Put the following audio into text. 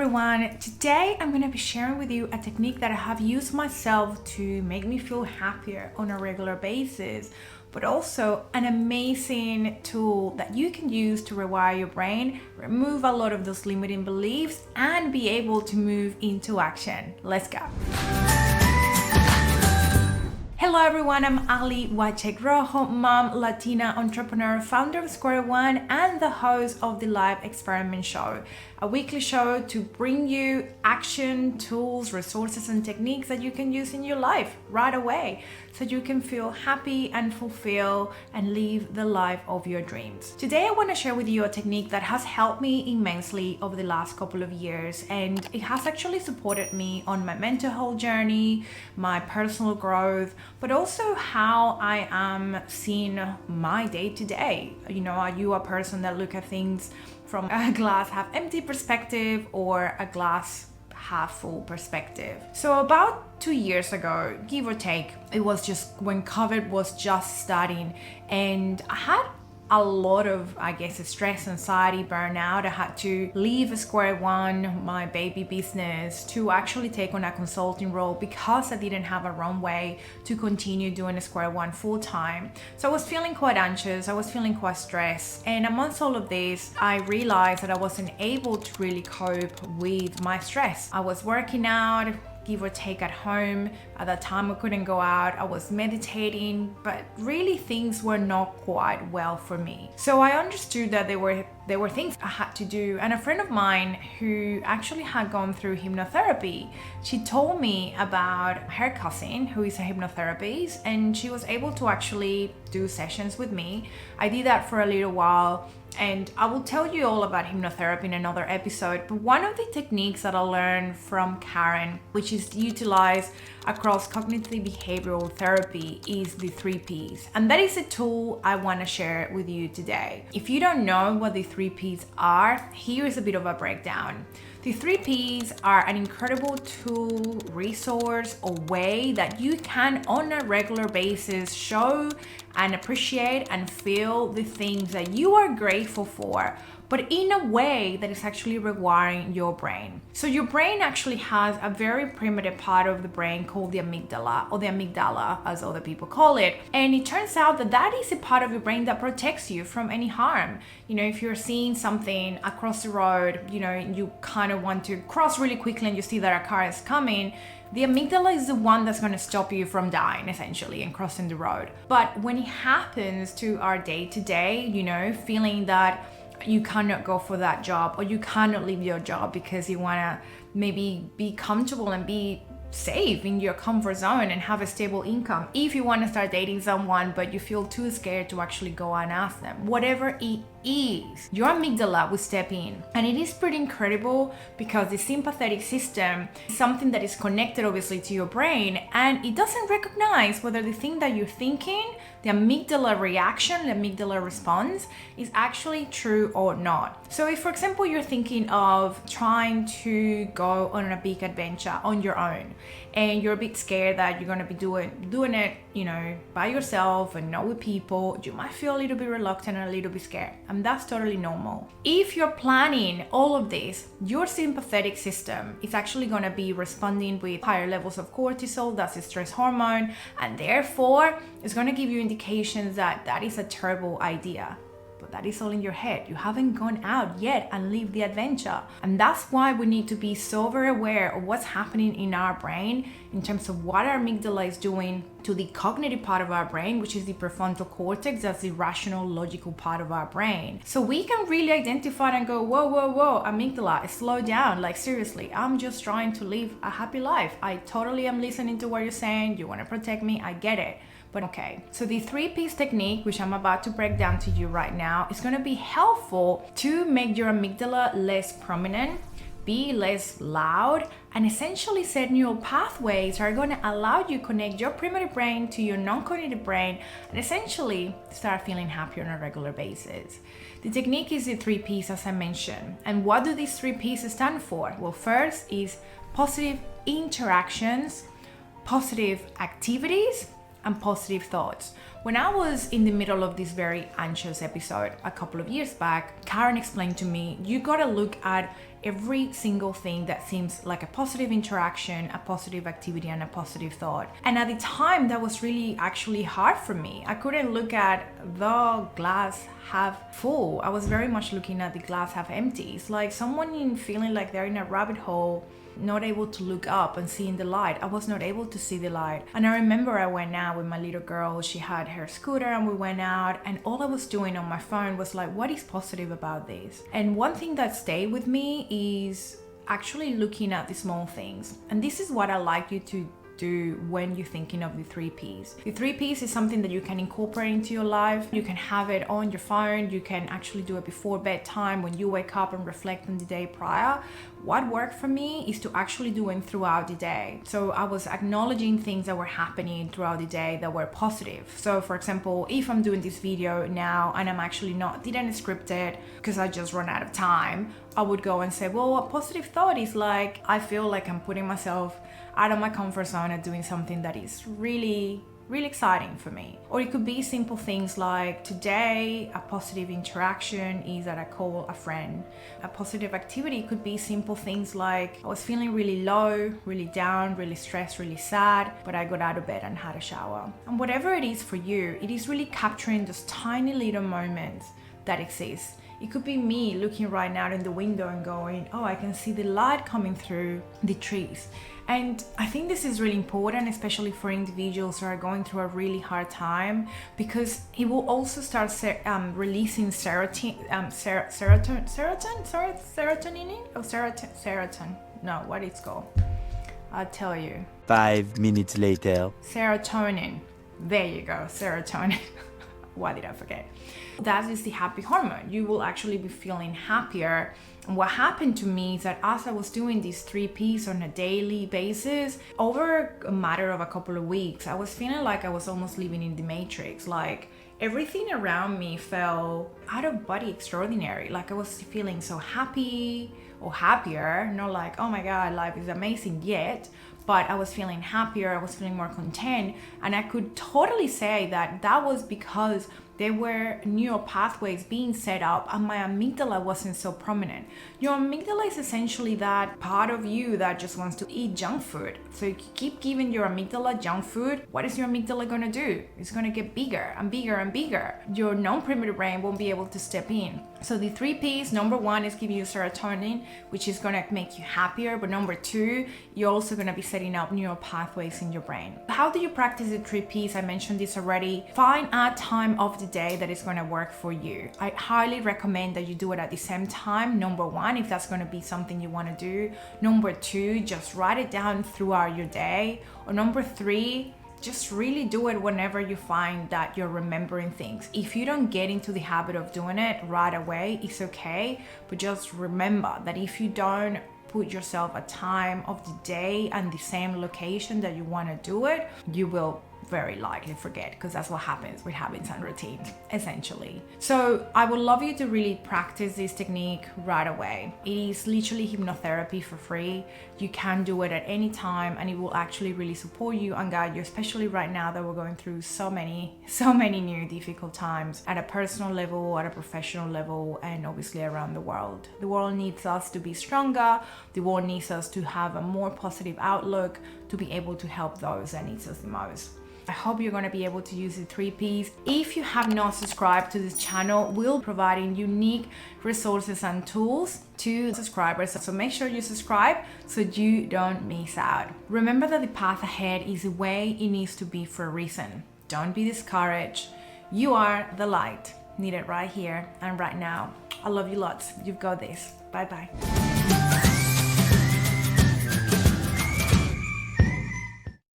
everyone, today I'm going to be sharing with you a technique that I have used myself to make me feel happier on a regular basis, but also an amazing tool that you can use to rewire your brain, remove a lot of those limiting beliefs, and be able to move into action. Let's go. Hello everyone, I'm Ale Wiecek Rojo, mom, Latina entrepreneur, founder of Sqr One, and the host of the Live Experiment Show, a weekly show to bring you action, tools, resources, and techniques that you can use in your life right away so you can feel happy and fulfill and live the life of your dreams. Today I want to share with you a technique that has helped me immensely over the last couple of years, and it has actually supported me on my mental health journey, my personal growth, but also how I am seeing my day to day. You know, are you a person that look at things from a glass half empty perspective or a glass half full perspective? So about 2 years ago, give or take, it was just when COVID was just starting, and I had a lot of, stress, anxiety, burnout. I had to leave Sqr One, my baby business, to actually take on a consulting role because I didn't have a runway to continue doing Sqr One full time. So I was feeling quite anxious, I was feeling quite stressed. And amongst all of this, I realized that I wasn't able to really cope with my stress. I was working out, give or take, at home. At that time I couldn't go out. I was meditating, but really things were not quite well for me. So I understood that there were things I had to do. And a friend of mine who actually had gone through hypnotherapy, she told me about her cousin who is a hypnotherapist, and she was able to actually do sessions with me. I did that for a little while, and I will tell you all about hypnotherapy in another episode. But one of the techniques that I learned from Karen, which is utilized across cognitive behavioral therapy, is the 3 Ps. And that is a tool I want to share with you today. If you don't know what the 3 Ps are, here is a bit of a breakdown. The 3 Ps are an incredible tool, resource, or way that you can on a regular basis show and appreciate and feel the things that you are grateful for, but in a way that is actually rewiring your brain. So your brain actually has a very primitive part of the brain called the amygdala, or the amygdala as other people call it. And it turns out that that is a part of your brain that protects you from any harm. You know, if you're seeing something across the road, you know, you kind of want to cross really quickly and you see that a car is coming, the amygdala is the one that's going to stop you from dying, essentially, and crossing the road. But when it happens to our day-to-day, you know, feeling that you cannot go for that job, or you cannot leave your job because you want to maybe be comfortable and be safe in your comfort zone and have a stable income. If you want to start dating someone but you feel too scared to actually go and ask them, whatever it is, your amygdala will step in. And it is pretty incredible because the sympathetic system is something that is connected obviously to your brain, and it doesn't recognize whether the thing that you're thinking, the amygdala reaction, the amygdala response, is actually true or not. So if, for example, you're thinking of trying to go on a big adventure on your own, and you're a bit scared that you're going to be doing it, you know, by yourself and not with people, you might feel a little bit reluctant and a little bit scared, and that's totally normal. If you're planning all of this, your sympathetic system is actually going to be responding with higher levels of cortisol, that's the stress hormone, and therefore it's going to give you indications that that is a terrible idea. But that is all in your head. You haven't gone out yet and lived the adventure. And that's why we need to be so very aware of what's happening in our brain in terms of what our amygdala is doing to the cognitive part of our brain, which is the prefrontal cortex. That's the rational, logical part of our brain. So we can really identify and go, whoa, amygdala, slow down. Like, seriously, I'm just trying to live a happy life. I totally am listening to what you're saying. You want to protect me. I get it. But okay, so the 3 Ps technique, which I'm about to break down to you right now, is going to be helpful to make your amygdala less prominent, be less loud, and essentially set neural pathways are going to allow you to connect your primitive brain to your non-cognitive brain and essentially start feeling happier on a regular basis. The technique is the 3 Ps, as I mentioned. And what do these 3 Ps stand for? Well, first is positive interactions, positive activities, and positive thoughts. When I was in the middle of this very anxious episode a couple of years back, Karen explained to me, you gotta look at every single thing that seems like a positive interaction, a positive activity, and a positive thought. And at the time, that was really actually hard for me. I couldn't look at the glass half full. I was very much looking at the glass half empty. It's like someone feeling like they're in a rabbit hole, not able to look up and seeing the light. I was not able to see the light. And I remember I went out with my little girl. She had her scooter and we went out, and all I was doing on my phone was like, what is positive about this? And one thing that stayed with me is actually looking at the small things. And this is what I like you to do when you're thinking of the 3 Ps. The 3 Ps is something that you can incorporate into your life. You can have it on your phone. You can actually do it before bedtime when you wake up and reflect on the day prior. What worked for me is to actually do it throughout the day. So I was acknowledging things that were happening throughout the day that were positive. So for example, if I'm doing this video now and I'm actually didn't script it because I just run out of time, I would go and say, well, a positive thought is like, I feel like I'm putting myself out of my comfort zone and doing something that is really exciting for me. Or it could be simple things like, today a positive interaction is that I call a friend. A positive activity could be simple things like, I was feeling really low, really down, really stressed, really sad, but I got out of bed and had a shower. And whatever it is for you, it is really capturing those tiny little moments that exist. It could be me looking right now in the window and going, oh, I can see the light coming through the trees. And I think this is really important, especially for individuals who are going through a really hard time, because it will also start releasing serotonin. No, what it's called? I'll tell you. 5 minutes later. Serotonin. There you go, serotonin. Why did I forget? That is the happy hormone. You will actually be feeling happier. And what happened to me is that as I was doing these 3 Ps on a daily basis, over a matter of a couple of weeks, I was feeling like I was almost living in the Matrix. Like everything around me felt out of body extraordinary. Like I was feeling so happy or happier, not like, oh my God, life is amazing yet, but I was feeling happier, I was feeling more content. And I could totally say that that was because there were neural pathways being set up and my amygdala wasn't so prominent. Your amygdala is essentially that part of you that just wants to eat junk food. So you keep giving your amygdala junk food, what is your amygdala gonna do? It's gonna get bigger and bigger and bigger. Your non-primitive brain won't be able to step in. So the 3 Ps, number 1 is giving you serotonin, which is gonna make you happier. But number 2, you're also gonna be setting up neural pathways in your brain. How do you practice the 3 Ps? I mentioned this already. Find a time of the day that is going to work for you. I highly recommend that you do it at the same time. Number 1, if that's going to be something you want to do. Number 2, just write it down throughout your day. Or number 3, just really do it whenever you find that you're remembering things. If you don't get into the habit of doing it right away, it's okay. But just remember that if you don't put yourself a time of the day and the same location that you want to do it, you will very likely forget, because that's what happens with habits and routines, essentially. So I would love you to really practice this technique right away. It is literally hypnotherapy for free. You can do it at any time and it will actually really support you and guide you, especially right now that we're going through so many new difficult times at a personal level, at a professional level, and obviously around the world. The world needs us to be stronger. The world needs us to have a more positive outlook to be able to help those that needs us the most. I hope you're going to be able to use the 3 Ps. If you have not subscribed to this channel, we're providing unique resources and tools to subscribers. So make sure you subscribe so you don't miss out. Remember that the path ahead is the way it needs to be for a reason. Don't be discouraged. You are the light needed right here and right now. I love you lots. You've got this. Bye-bye.